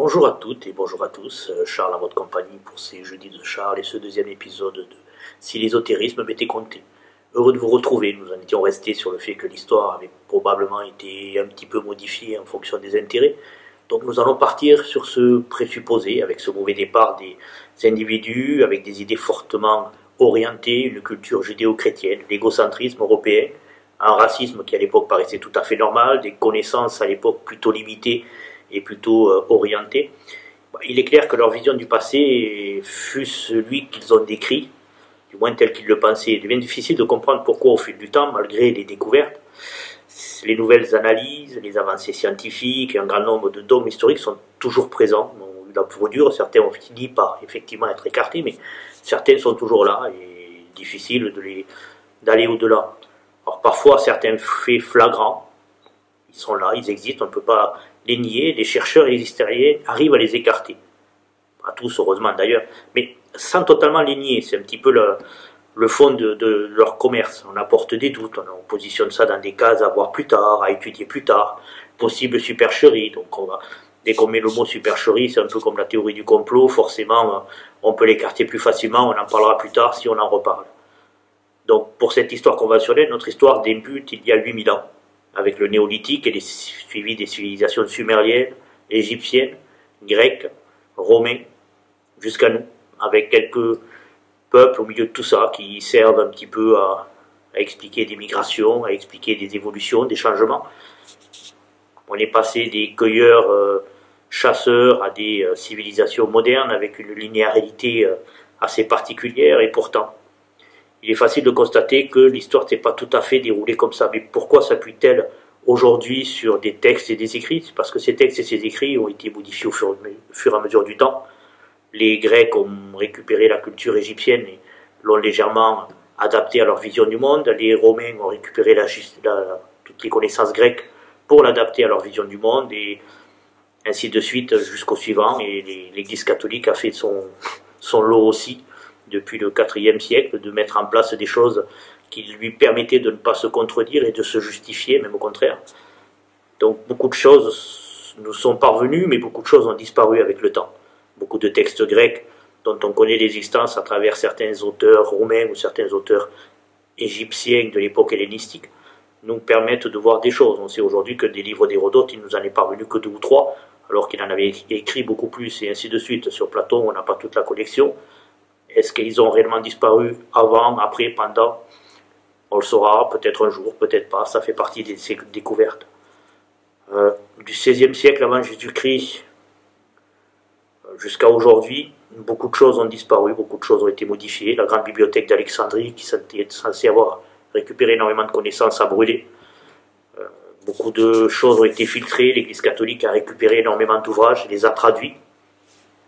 Bonjour à toutes et bonjour à tous, Charles à votre compagnie pour ces jeudis de Charles et ce deuxième épisode de Si l'ésotérisme m'était compté. Heureux de vous retrouver, nous en étions restés sur le fait que l'histoire avait probablement été un petit peu modifiée en fonction des intérêts. Donc nous allons partir sur ce présupposé, avec ce mauvais départ des individus, avec des idées fortement orientées, une culture judéo-chrétienne, l'égocentrisme européen, un racisme qui à l'époque paraissait tout à fait normal, des connaissances à l'époque plutôt limitées et plutôt orientés. Il est clair que leur vision du passé fut celui qu'ils ont décrit, du moins tel qu'ils le pensaient. Il devient difficile de comprendre pourquoi au fil du temps, malgré les découvertes, les nouvelles analyses, les avancées scientifiques et un grand nombre de dogmes historiques sont toujours présents. La peau dure, certains ont fini par effectivement être écartés, mais certains sont toujours là et difficile d'aller au-delà. Alors parfois certains faits flagrants, ils sont là, ils existent, on ne peut pas les nier, les chercheurs et les historiens arrivent à les écarter. Pas tous, heureusement d'ailleurs, mais sans totalement les nier. C'est un petit peu le fond de leur commerce. On apporte des doutes, on positionne ça dans des cases à voir plus tard, à étudier plus tard. Possible supercherie, donc dès qu'on met le mot supercherie, c'est un peu comme la théorie du complot, forcément on peut l'écarter plus facilement, on en parlera plus tard si on en reparle. Donc pour cette histoire conventionnelle, notre histoire débute il y a 8000 ans, avec le néolithique et les suivis des civilisations sumériennes, égyptiennes, grecques, romaines, jusqu'à nous, avec quelques peuples au milieu de tout ça qui servent un petit peu à expliquer des migrations, à expliquer des évolutions, des changements. On est passé des cueilleurs chasseurs à des civilisations modernes avec une linéarité assez particulière, et pourtant il est facile de constater que l'histoire ne s'est pas tout à fait déroulée comme ça. Mais pourquoi s'appuie-t-elle aujourd'hui sur des textes et des écrits? C'est parce que ces textes et ces écrits ont été modifiés au fur et à mesure du temps. Les Grecs ont récupéré la culture égyptienne et l'ont légèrement adaptée à leur vision du monde. Les Romains ont récupéré toutes les connaissances grecques pour l'adapter à leur vision du monde, et ainsi de suite jusqu'au suivant. Et l'Église catholique a fait son lot aussi, depuis le IVe siècle, de mettre en place des choses qui lui permettaient de ne pas se contredire et de se justifier, même au contraire. Donc beaucoup de choses nous sont parvenues, mais beaucoup de choses ont disparu avec le temps. Beaucoup de textes grecs dont on connaît l'existence à travers certains auteurs romains ou certains auteurs égyptiens de l'époque hellénistique nous permettent de voir des choses. On sait aujourd'hui que des livres d'Hérodote, il nous en est parvenu que 2 ou 3, alors qu'il en avait écrit beaucoup plus, et ainsi de suite. Sur Platon, on n'a pas toute la collection. Est-ce qu'ils ont réellement disparu avant, après, pendant? On le saura peut-être un jour, peut-être pas, ça fait partie de ces découvertes. Du XVIe siècle avant Jésus-Christ jusqu'à aujourd'hui, beaucoup de choses ont disparu, beaucoup de choses ont été modifiées. La grande bibliothèque d'Alexandrie, qui est censée avoir récupéré énormément de connaissances, a brûlé. Beaucoup de choses ont été filtrées, l'Église catholique a récupéré énormément d'ouvrages, les a traduits.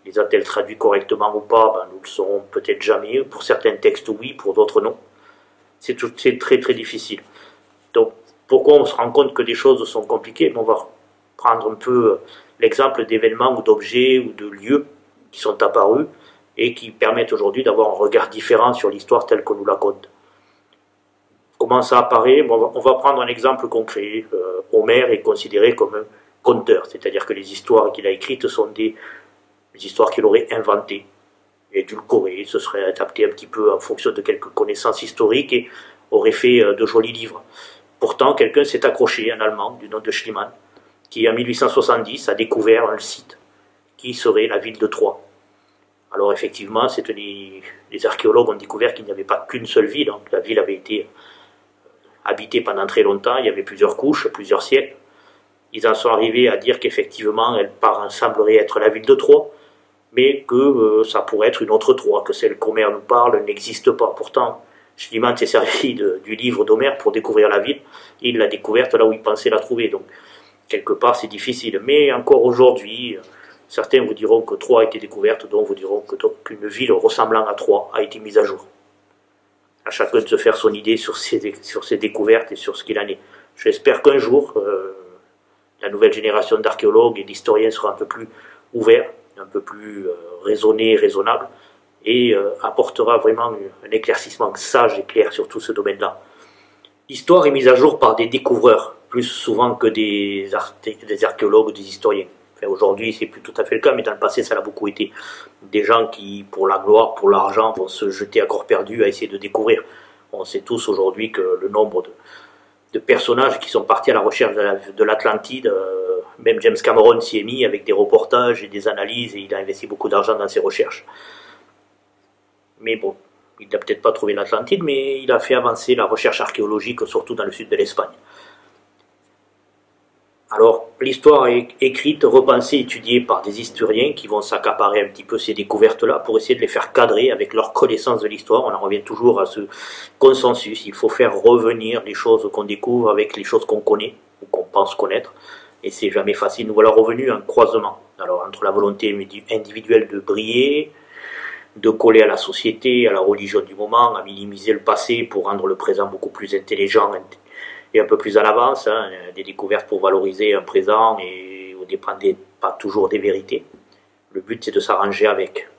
Les a-t-elle traduits correctement ou pas? Nous le saurons peut-être jamais. Pour certains textes, oui, pour d'autres, non. C'est très très difficile. Donc, pourquoi on se rend compte que des choses sont compliquées? On va prendre un peu l'exemple d'événements ou d'objets ou de lieux qui sont apparus et qui permettent aujourd'hui d'avoir un regard différent sur l'histoire telle qu'on nous la conte. Comment ça apparaît? On va prendre un exemple concret. Homère est considéré comme un conteur, c'est-à-dire que les histoires qu'il a écrites sont des histoires qu'il aurait inventées, édulcorées, se serait adapté un petit peu en fonction de quelques connaissances historiques et aurait fait de jolis livres. Pourtant, quelqu'un s'est accroché, un Allemand du nom de Schliemann, qui en 1870 a découvert un site qui serait la ville de Troie. Alors effectivement, les archéologues ont découvert qu'il n'y avait pas qu'une seule ville, la ville avait été habitée pendant très longtemps, il y avait plusieurs couches, plusieurs siècles. Ils en sont arrivés à dire qu'effectivement, elle semblerait être la ville de Troie, mais que ça pourrait être une autre Troie, que celle qu'Homère nous parle n'existe pas. Pourtant, Schliemann s'est servi du livre d'Homère pour découvrir la ville, et il l'a découverte là où il pensait la trouver. Donc, quelque part, c'est difficile. Mais encore aujourd'hui, certains vous diront que Troie a été découverte, d'autres vous diront qu'une ville ressemblant à Troie a été mise à jour. À chacun de se faire son idée sur ses découvertes et sur ce qu'il en est. J'espère qu'un jour, la nouvelle génération d'archéologues et d'historiens sera un peu plus ouvert, un peu plus raisonné, raisonnable, et apportera vraiment un éclaircissement sage et clair sur tout ce domaine-là. L'histoire est mise à jour par des découvreurs, plus souvent que des archéologues ou des historiens. Enfin, aujourd'hui, c'est plus tout à fait le cas, mais dans le passé, ça l'a beaucoup été. Des gens qui, pour la gloire, pour l'argent, vont se jeter à corps perdu à essayer de découvrir. On sait tous aujourd'hui que le nombre de personnages qui sont partis à la recherche de l'Atlantide, même James Cameron s'y est mis avec des reportages et des analyses, et il a investi beaucoup d'argent dans ses recherches. Mais bon, il n'a peut-être pas trouvé l'Atlantide, mais il a fait avancer la recherche archéologique, surtout dans le sud de l'Espagne. Alors, l'histoire est écrite, repensée, étudiée par des historiens qui vont s'accaparer un petit peu ces découvertes-là pour essayer de les faire cadrer avec leur connaissance de l'histoire. On en revient toujours à ce consensus. Il faut faire revenir les choses qu'on découvre avec les choses qu'on connaît ou qu'on pense connaître. Et c'est jamais facile. Nous voilà revenus à un croisement. Alors, entre la volonté individuelle de briller, de coller à la société, à la religion du moment, à minimiser le passé pour rendre le présent beaucoup plus intelligent et un peu plus à l'avance, hein, des découvertes pour valoriser un présent et au dépend pas toujours des vérités. Le but c'est de s'arranger avec.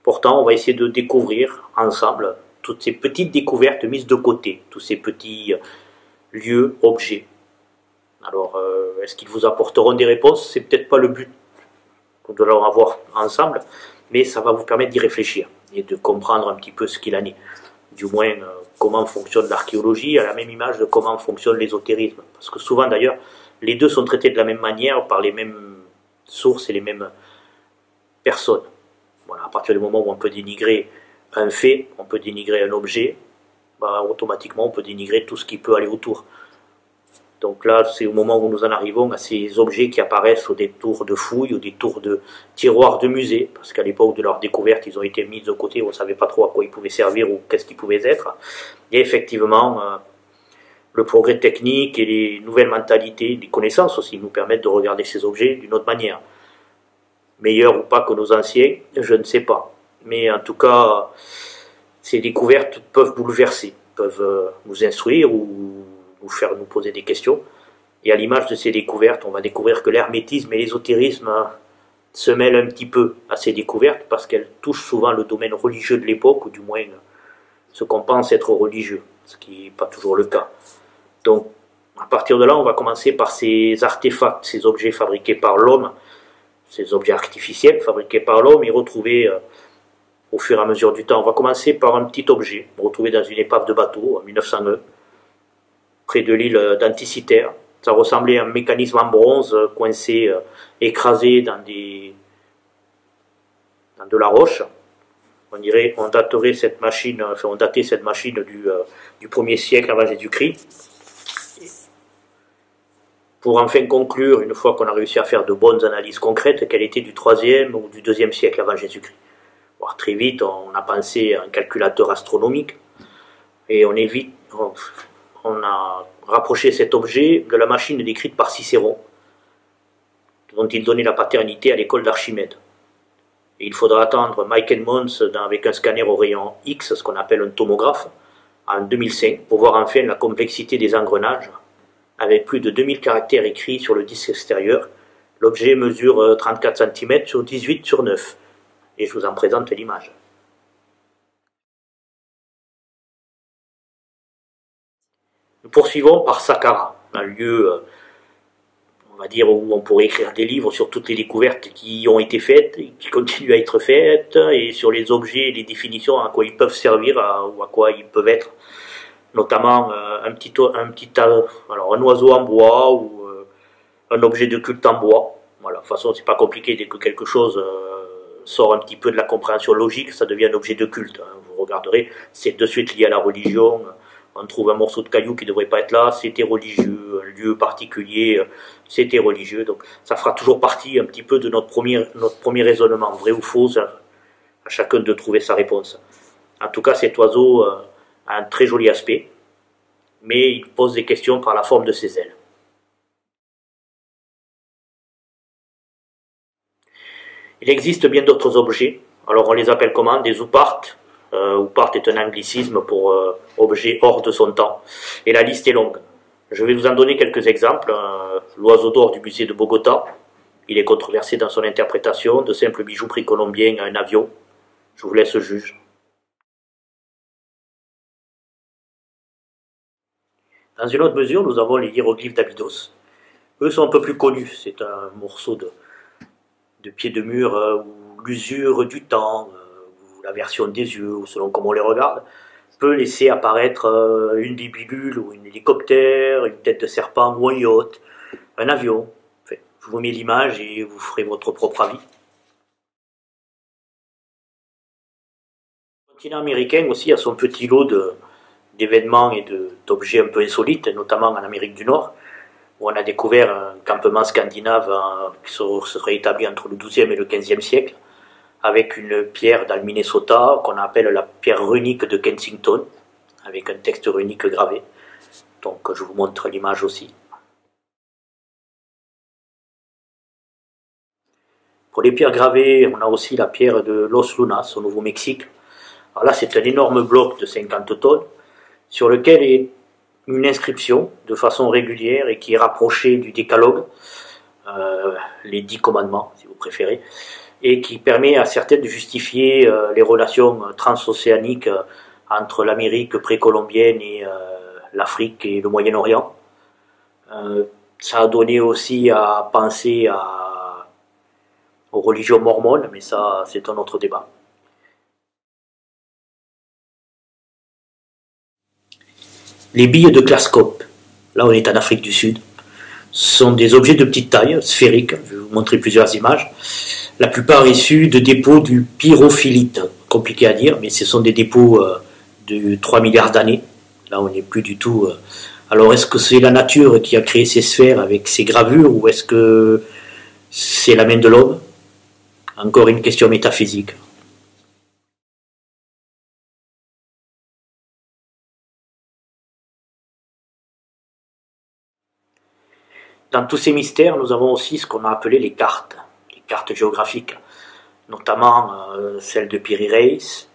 Pourtant, on va essayer de découvrir ensemble toutes ces petites découvertes mises de côté, tous ces petits lieux, objets. Alors, est-ce qu'ils vous apporteront des réponses? C'est peut-être pas le but que nous allons avoir ensemble, mais ça va vous permettre d'y réfléchir et de comprendre un petit peu ce qu'il en est. Du moins, comment fonctionne l'archéologie, à la même image de comment fonctionne l'ésotérisme. Parce que souvent, d'ailleurs, les deux sont traités de la même manière, par les mêmes sources et les mêmes personnes. Voilà, à partir du moment où on peut dénigrer un fait, on peut dénigrer un objet, automatiquement, on peut dénigrer tout ce qui peut aller autour. Donc là, c'est au moment où nous en arrivons à ces objets qui apparaissent au détour de fouilles, au détour de tiroirs de musées, parce qu'à l'époque de leur découverte, ils ont été mis de côté, on ne savait pas trop à quoi ils pouvaient servir ou qu'est-ce qu'ils pouvaient être. Et effectivement, le progrès technique et les nouvelles mentalités, les connaissances aussi, nous permettent de regarder ces objets d'une autre manière. Meilleurs ou pas que nos anciens, je ne sais pas. Mais en tout cas, ces découvertes peuvent bouleverser, peuvent nous instruire ou nous faire nous poser des questions. Et à l'image de ces découvertes, on va découvrir que l'hermétisme et l'ésotérisme se mêlent un petit peu à ces découvertes parce qu'elles touchent souvent le domaine religieux de l'époque, ou du moins ce qu'on pense être religieux, ce qui n'est pas toujours le cas. Donc, à partir de là, on va commencer par ces artefacts, ces objets fabriqués par l'homme, ces objets artificiels fabriqués par l'homme et retrouvés au fur et à mesure du temps. On va commencer par un petit objet retrouvé dans une épave de bateau en 1901, près de l'île d'Anticythère. Ça ressemblait à un mécanisme en bronze coincé, écrasé dans de la roche. On daterait cette machine, enfin on datait cette machine du 1er siècle avant Jésus-Christ. Pour enfin conclure, une fois qu'on a réussi à faire de bonnes analyses concrètes, qu'elle était du 3e ou du 2e siècle avant Jésus-Christ. Alors, très vite, on a pensé à un calculateur astronomique et on a rapproché cet objet de la machine décrite par Cicéron, dont il donnait la paternité à l'école d'Archimède. Et il faudra attendre Mike Edmonds avec un scanner au rayon X, ce qu'on appelle un tomographe, en 2005, pour voir enfin la complexité des engrenages. Avec plus de 2000 caractères écrits sur le disque extérieur, l'objet mesure 34 cm sur 18 sur 9. Et je vous en présente l'image. Nous poursuivons par Saqqara, un lieu, on va dire, où on pourrait écrire des livres sur toutes les découvertes qui ont été faites, et qui continuent à être faites, et sur les objets et les définitions à quoi ils peuvent servir ou à quoi ils peuvent être. Notamment un oiseau en bois ou un objet de culte en bois. Voilà, de toute façon, c'est pas compliqué, dès que quelque chose sort un petit peu de la compréhension logique, ça devient un objet de culte. Vous regarderez, c'est de suite lié à la religion. On trouve un morceau de caillou qui ne devrait pas être là, c'était religieux, un lieu particulier, c'était religieux. Donc ça fera toujours partie un petit peu de notre premier raisonnement, vrai ou faux, à chacun de trouver sa réponse. En tout cas, cet oiseau a un très joli aspect, mais il pose des questions par la forme de ses ailes. Il existe bien d'autres objets, alors on les appelle comment? Des oupartes. Oupart est un anglicisme pour objet hors de son temps. Et la liste est longue. Je vais vous en donner quelques exemples. L'oiseau d'or du musée de Bogota. Il est controversé dans son interprétation, de simples bijoux précolombiens à un avion. Je vous laisse juger. Dans une autre mesure, nous avons les hiéroglyphes d'Abydos. Eux sont un peu plus connus. C'est un morceau de pieds de mur où l'usure du temps, ou la version des yeux, ou selon comment on les regarde, peut laisser apparaître une libellule ou un hélicoptère, une tête de serpent ou un yacht, un avion. Enfin, je vous mets l'image et vous ferez votre propre avis. Le continent américain aussi a son petit lot d'événements et d'objets un peu insolites, notamment en Amérique du Nord, où on a découvert un campement scandinave qui serait établi entre le XIIe et le XVe siècle, avec une pierre dans le Minnesota qu'on appelle la pierre runique de Kensington, avec un texte runique gravé. Donc je vous montre l'image aussi. Pour les pierres gravées, on a aussi la pierre de Los Lunas au Nouveau-Mexique. Alors là, c'est un énorme bloc de 50 tonnes sur lequel est une inscription de façon régulière et qui est rapprochée du décalogue, les 10 commandements si vous préférez, et qui permet à certains de justifier les relations transocéaniques entre l'Amérique précolombienne et l'Afrique et le Moyen-Orient. Ça a donné aussi à penser aux religions mormones, mais ça c'est un autre débat. Les billes de Glasgow, là on est en Afrique du Sud, sont des objets de petite taille, sphériques, je vais vous montrer plusieurs images, la plupart issus de dépôts du pyrophilite, compliqué à dire, mais ce sont des dépôts de 3 milliards d'années, là on n'est plus du tout... Alors est-ce que c'est la nature qui a créé ces sphères avec ces gravures, ou est-ce que c'est la main de l'homme? Encore une question métaphysique. Dans tous ces mystères, nous avons aussi ce qu'on a appelé les cartes géographiques, notamment celle de Piri Reis,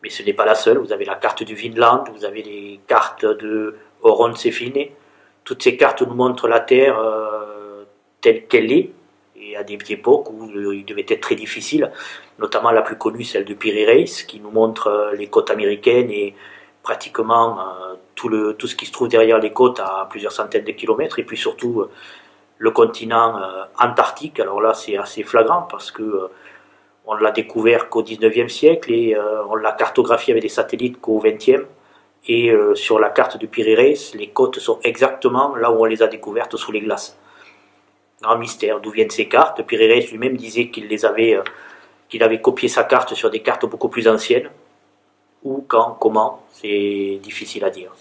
mais ce n'est pas la seule. Vous avez la carte du Vinland, vous avez les cartes de Horon-Sefine. Toutes ces cartes nous montrent la Terre telle qu'elle est, et à des époques où il devait être très difficile, notamment la plus connue, celle de Piri Reis, qui nous montre les côtes américaines et pratiquement tout ce qui se trouve derrière les côtes à plusieurs centaines de kilomètres, et puis surtout le continent antarctique. Alors là c'est assez flagrant parce que on l'a découvert qu'au 19e siècle et on l'a cartographié avec des satellites qu'au 20e, et sur la carte de Piri Reis, les côtes sont exactement là où on les a découvertes, sous les glaces. Grand mystère, d'où viennent ces cartes? Piri Reis lui-même disait qu'il avait copié sa carte sur des cartes beaucoup plus anciennes. Où, quand, comment, c'est difficile à dire.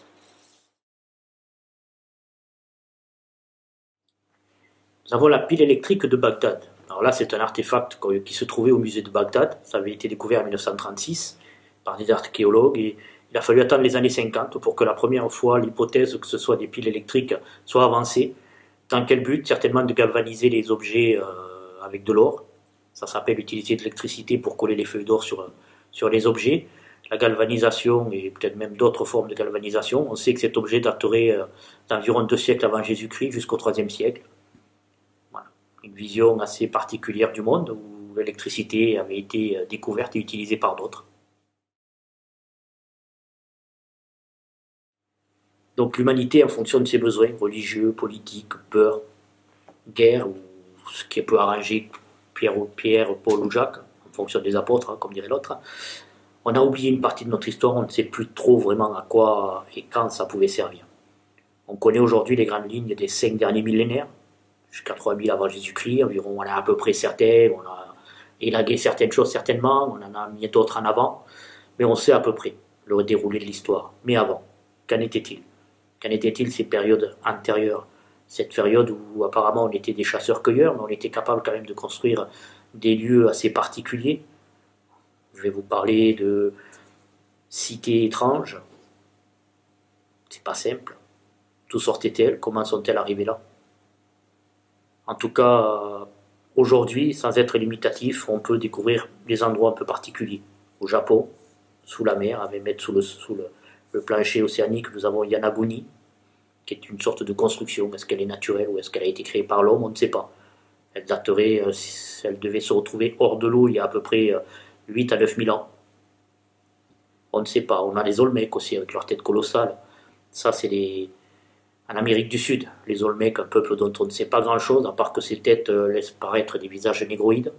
Nous avons la pile électrique de Bagdad. Alors là, c'est un artefact qui se trouvait au musée de Bagdad. Ça avait été découvert en 1936 par des archéologues, et il a fallu attendre les années 50 pour que la première fois l'hypothèse que ce soit des piles électriques soit avancée. Dans quel but? Certainement de galvaniser les objets avec de l'or. Ça s'appelle l'utilité de l'électricité pour coller les feuilles d'or sur les objets. La galvanisation et peut-être même d'autres formes de galvanisation. On sait que cet objet daterait d'environ 2 siècles avant Jésus-Christ jusqu'au 3e siècle. Voilà. Une vision assez particulière du monde où l'électricité avait été découverte et utilisée par d'autres. Donc l'humanité, en fonction de ses besoins religieux, politiques, peur, guerre, ou ce qui peut arranger Pierre, Paul ou Jacques, en fonction des apôtres, comme dirait l'autre, on a oublié une partie de notre histoire, on ne sait plus trop vraiment à quoi et quand ça pouvait servir. On connaît aujourd'hui les grandes lignes des 5 derniers millénaires, jusqu'à 3000 avant Jésus-Christ, environ, on a à peu près certains, on a élagué certaines choses certainement, on en a mis d'autres en avant, mais on sait à peu près le déroulé de l'histoire. Mais avant, qu'en était-il? Qu'en était-il ces périodes antérieures? Cette période où apparemment on était des chasseurs-cueilleurs, mais on était capable quand même de construire des lieux assez particuliers. Je vais vous parler de cités étranges. C'est pas simple. D'où sortaient-elles? Comment sont-elles arrivées là? En tout cas, aujourd'hui, sans être limitatif, on peut découvrir des endroits un peu particuliers. Au Japon, sous la mer, avec mettre sous le plancher océanique, nous avons Yanaguni, qui est une sorte de construction. Est-ce qu'elle est naturelle ou est-ce qu'elle a été créée par l'homme? On ne sait pas. Elle daterait, si elle devait se retrouver hors de l'eau il y a à peu près 8 à 9 000 ans. On ne sait pas. On a les Olmecs aussi, avec leur tête colossale. Ça, c'est En Amérique du Sud, les Olmecs, un peuple dont on ne sait pas grand-chose, à part que ces têtes laissent paraître des visages négroïdes.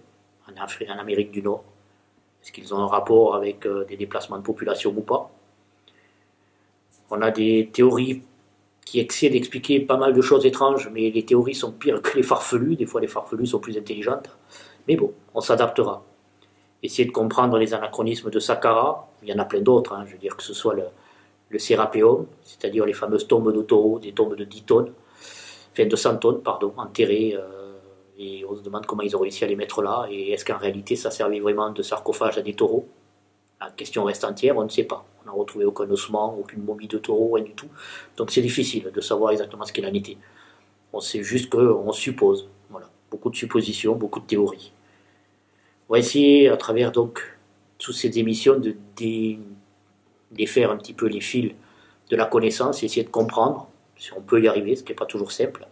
En Amérique du Nord, est-ce qu'ils ont un rapport avec des déplacements de population ou pas? On a des théories qui essaient d'expliquer pas mal de choses étranges, mais les théories sont pires que les farfelus. Des fois, les farfelus sont plus intelligentes. Mais bon, on s'adaptera. Essayer de comprendre les anachronismes de Saqqara, il y en a plein d'autres, hein, je veux dire que ce soit le Sérapéum, c'est-à-dire les fameuses tombes de taureaux, des tombes de 10 tonnes, enfin de 100 tonnes, pardon, enterrées, et on se demande comment ils ont réussi à les mettre là, et est-ce qu'en réalité ça servait vraiment de sarcophage à des taureaux? La question reste entière, on ne sait pas. On n'a retrouvé aucun ossement, aucune momie de taureau, rien du tout. Donc c'est difficile de savoir exactement ce qu'il en était. On sait juste qu'on suppose. Voilà. Beaucoup de suppositions, beaucoup de théories. On va essayer, à travers donc toutes ces émissions, de défaire un petit peu les fils de la connaissance, essayer de comprendre, si on peut y arriver, ce qui n'est pas toujours simple.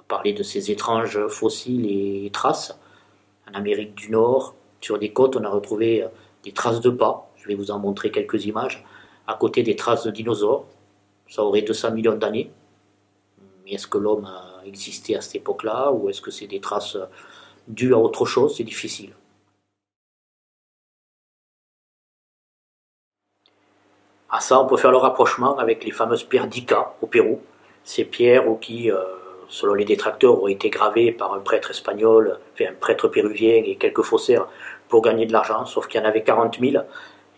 Parler de ces étranges fossiles et traces. En Amérique du Nord, sur des côtes, on a retrouvé des traces de pas. Je vais vous en montrer quelques images. À côté des traces de dinosaures. Ça aurait 200 millions d'années. Mais est-ce que l'homme a existé à cette époque-là, ou est-ce que c'est des traces dues à autre chose? C'est difficile. À ça, on peut faire le rapprochement avec les fameuses pierres d'Ica au Pérou. Ces pierres qui, selon les détracteurs, ont été gravées par un prêtre espagnol, enfin un prêtre péruvien et quelques faussaires pour gagner de l'argent, sauf qu'il y en avait 40 000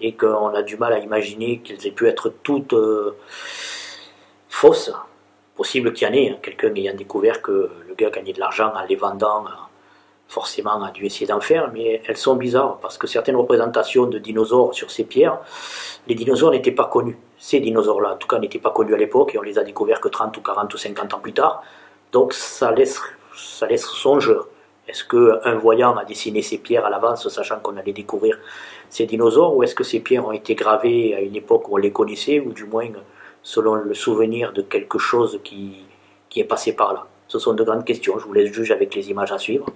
et qu'on a du mal à imaginer qu'elles aient pu être toutes fausses. Possible qu'il y en ait, hein, quelqu'un ayant découvert que le gars gagnait de l'argent en les vendant, forcément a dû essayer d'en faire, mais elles sont bizarres parce que certaines représentations de dinosaures sur ces pierres, les dinosaures n'étaient pas connus. Ces dinosaures-là, en tout cas, n'étaient pas connus à l'époque et on les a découverts que 30 ou 40 ou 50 ans plus tard. Donc ça laisse songeur. Est-ce qu'un voyant a dessiné ces pierres à l'avance, sachant qu'on allait découvrir ces dinosaures, ou est-ce que ces pierres ont été gravées à une époque où on les connaissait, ou du moins selon le souvenir de quelque chose qui est passé par là? Ce sont de grandes questions, je vous laisse juger avec les images à suivre.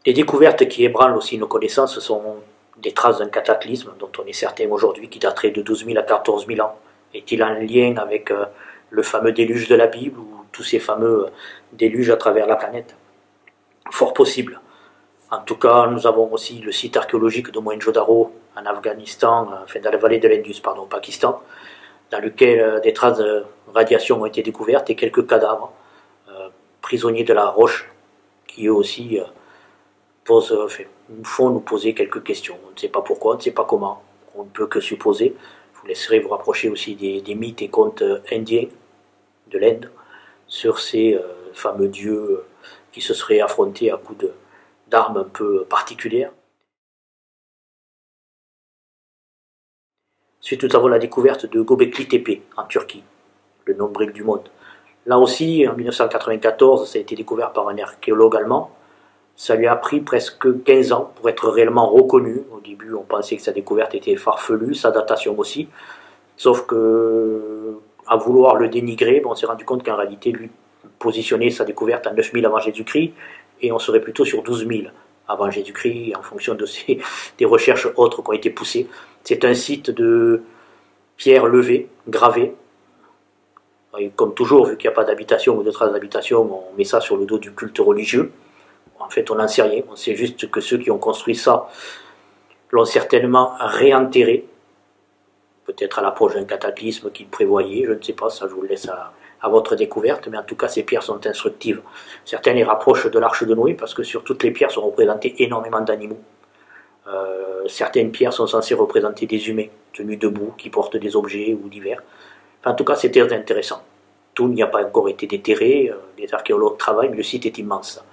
Les découvertes qui ébranlent aussi nos connaissances sont des traces d'un cataclysme dont on est certain aujourd'hui qui daterait de 12 000 à 14 000 ans. Est-il en lien avec le fameux déluge de la Bible ou tous ces fameux déluges à travers la planète? Fort possible. En tout cas, nous avons aussi le site archéologique de Mohenjo-Daro en Afghanistan, enfin dans la vallée de l'Indus, pardon, au Pakistan, dans lequel des traces de radiation ont été découvertes et quelques cadavres prisonniers de la roche qui eux aussi nous font nous poser quelques questions. On ne sait pas pourquoi, on ne sait pas comment, on ne peut que supposer. Je vous laisserai vous rapprocher aussi des mythes et contes indiens de l'Inde sur ces fameux dieux qui se seraient affrontés à coups d'armes un peu particulières. Ensuite, nous avons la découverte de Göbekli Tepe en Turquie, le nombril du monde. Là aussi, en 1994, ça a été découvert par un archéologue allemand. Ça lui a pris presque 15 ans pour être réellement reconnu. Au début, on pensait que sa découverte était farfelue, sa datation aussi. Sauf que, à vouloir le dénigrer, on s'est rendu compte qu'en réalité, lui positionnait sa découverte à 9000 avant Jésus-Christ, et on serait plutôt sur 12 000 avant Jésus-Christ, en fonction de des recherches autres qui ont été poussées. C'est un site de pierres levées, gravées. Et comme toujours, vu qu'il n'y a pas d'habitation ou de traces d'habitation, on met ça sur le dos du culte religieux. En fait, on n'en sait rien. On sait juste que ceux qui ont construit ça l'ont certainement réenterré. Peut-être à l'approche d'un cataclysme qu'ils prévoyaient, je ne sais pas, ça je vous le laisse à votre découverte, mais en tout cas ces pierres sont instructives. Certains les rapprochent de l'arche de Noé parce que sur toutes les pierres sont représentés énormément d'animaux. Certaines pierres sont censées représenter des humains tenus debout, qui portent des objets ou divers. Enfin, en tout cas, c'est très intéressant. Tout n'y a pas encore été déterré, les archéologues travaillent, mais le site est immense.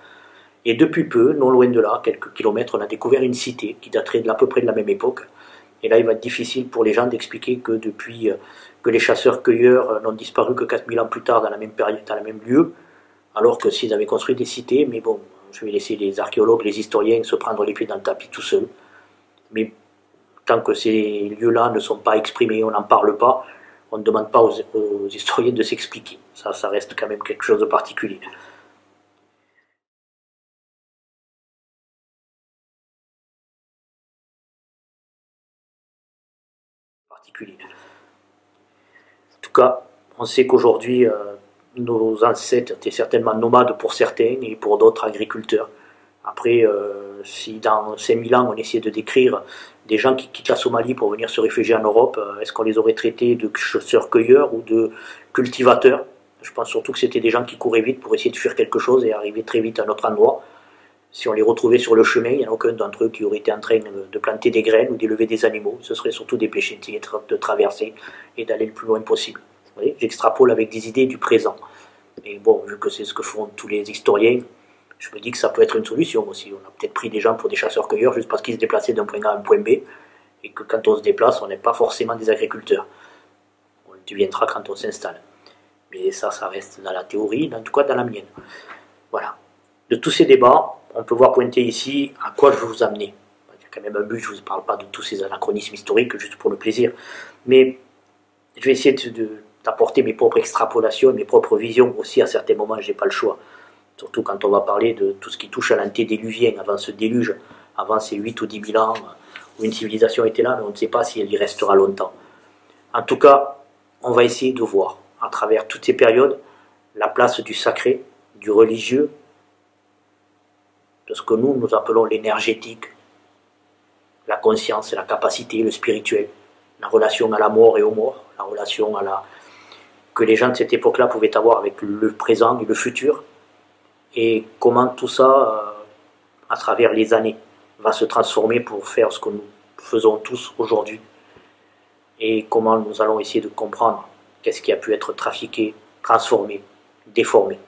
Et depuis peu, non loin de là, quelques kilomètres, on a découvert une cité qui daterait à peu près de la même époque. Et là, il va être difficile pour les gens d'expliquer que depuis que les chasseurs-cueilleurs n'ont disparu que 4000 ans plus tard dans la même période, dans le même lieu, alors que s'ils avaient construit des cités, mais bon, je vais laisser les archéologues, les historiens se prendre les pieds dans le tapis tout seuls. Mais tant que ces lieux-là ne sont pas exprimés, on n'en parle pas, on ne demande pas aux historiens de s'expliquer. Ça reste quand même quelque chose de particulier. particulier. En tout cas, on sait qu'aujourd'hui, nos ancêtres étaient certainement nomades pour certains et pour d'autres agriculteurs. Après, si dans 5000 ans on essayait de décrire des gens qui quittent la Somalie pour venir se réfugier en Europe, est-ce qu'on les aurait traités de chasseurs-cueilleurs ou de cultivateurs? Je pense surtout que c'était des gens qui couraient vite pour essayer de fuir quelque chose et arriver très vite à un autre endroit. Si on les retrouvait sur le chemin, il n'y en a aucun d'entre eux qui aurait été en train de planter des graines ou d'élever des animaux. Ce serait surtout des péchés de traverser et d'aller le plus loin possible. Vous voyez, j'extrapole avec des idées du présent. Et bon, vu que c'est ce que font tous les historiens, je me dis que ça peut être une solution aussi. On a peut-être pris des gens pour des chasseurs-cueilleurs juste parce qu'ils se déplaçaient d'un point A à un point B, et que quand on se déplace, on n'est pas forcément des agriculteurs. On le deviendra quand on s'installe. Mais ça reste dans la théorie, en tout cas dans la mienne. Voilà. De tous ces débats, on peut voir pointer ici à quoi je veux vous amener. Il y a quand même un but, je ne vous parle pas de tous ces anachronismes historiques juste pour le plaisir. Mais je vais essayer d'apporter mes propres extrapolations, mes propres visions aussi. À certains moments, je n'ai pas le choix. Surtout quand on va parler de tout ce qui touche à l'antédéluvien, avant ce déluge, avant ces 8 ou 10 000 ans où une civilisation était là, mais on ne sait pas si elle y restera longtemps. En tout cas, on va essayer de voir, à travers toutes ces périodes, la place du sacré, du religieux, de ce que nous appelons l'énergétique, la conscience, la capacité, le spirituel, la relation à la mort et aux morts, la relation que les gens de cette époque-là pouvaient avoir avec le présent et le futur, et comment tout ça, à travers les années, va se transformer pour faire ce que nous faisons tous aujourd'hui, et comment nous allons essayer de comprendre qu'est-ce qui a pu être trafiqué, transformé, déformé.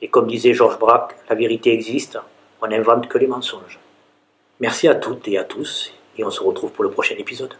Et comme disait Georges Braque, la vérité existe, on n'invente que les mensonges. Merci à toutes et à tous, et on se retrouve pour le prochain épisode.